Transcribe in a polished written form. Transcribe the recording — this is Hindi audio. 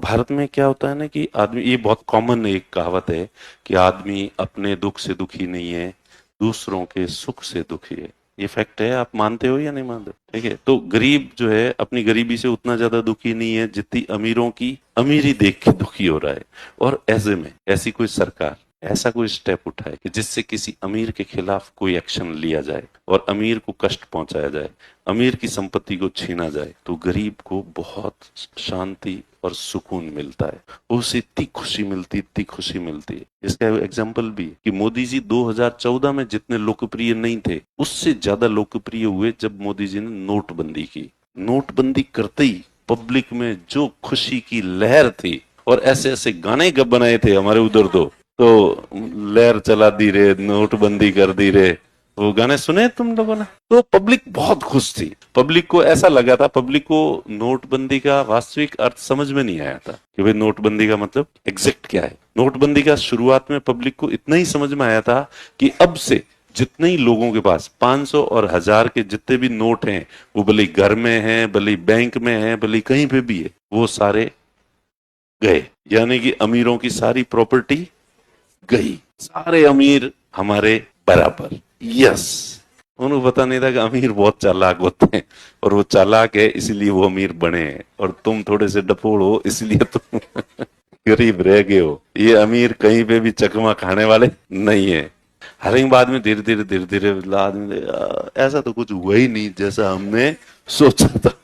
भारत में क्या होता है ना कि आदमी, ये बहुत कॉमन एक कहावत है कि आदमी अपने दुख से दुखी नहीं है, दूसरों के सुख से दुखी है। ये फैक्ट है, आप मानते हो या नहीं मानते? ठीक है, तो गरीब जो है अपनी गरीबी से उतना ज्यादा दुखी नहीं है जितनी अमीरों की अमीरी देख के दुखी हो रहा है। और ऐसे में ऐसी कोई सरकार ऐसा कोई स्टेप उठाए कि जिससे किसी अमीर के खिलाफ कोई एक्शन लिया जाए और अमीर को कष्ट पहुंचाया जाए, अमीर की संपत्ति को छीना जाए, तो गरीब को बहुत शांति और सुकून मिलता है। उसे इतनी खुशी मिलती, इतनी खुशी मिलती है। इसका एग्जाम्पल भी कि मोदी जी 2014 में जितने लोकप्रिय नहीं थे, उससे ज्यादा लोकप्रिय हुए जब मोदी जी ने नोटबंदी की। नोटबंदी करते ही पब्लिक में जो खुशी की लहर थी, और ऐसे ऐसे गाने कब बनाए थे हमारे उधर, तो लहर चला दी रे, नोटबंदी कर दी रे, वो गाने सुने तुम लोगों ने? तो पब्लिक बहुत खुश थी। पब्लिक को ऐसा लगा था, पब्लिक को नोटबंदी का वास्तविक अर्थ समझ में नहीं आया था कि भाई नोटबंदी का मतलब एग्जैक्ट क्या है। नोटबंदी का शुरुआत में पब्लिक को इतना ही समझ में आया था कि अब से जितने ही लोगों के पास 500 और 1000 के जितने भी नोट हैं, वो भले घर में हैं, भले बैंक में हैं, भले कहीं पे भी है, वो सारे गए। यानी कि अमीरों की सारी प्रॉपर्टी गई, सारे अमीर हमारे बराबर। यस, उन्हें पता नहीं था कि अमीर बहुत चालाक होते हैं, और वो चालाक है इसलिए वो अमीर बने हैं, और तुम थोड़े से डफोड़ हो इसलिए तुम गरीब रह गए हो। ये अमीर कहीं पे भी चकमा खाने वाले नहीं है। हालांकि बाद में धीरे धीरे आदमी ऐसा तो कुछ हुआ ही नहीं जैसा हमने सोचा था।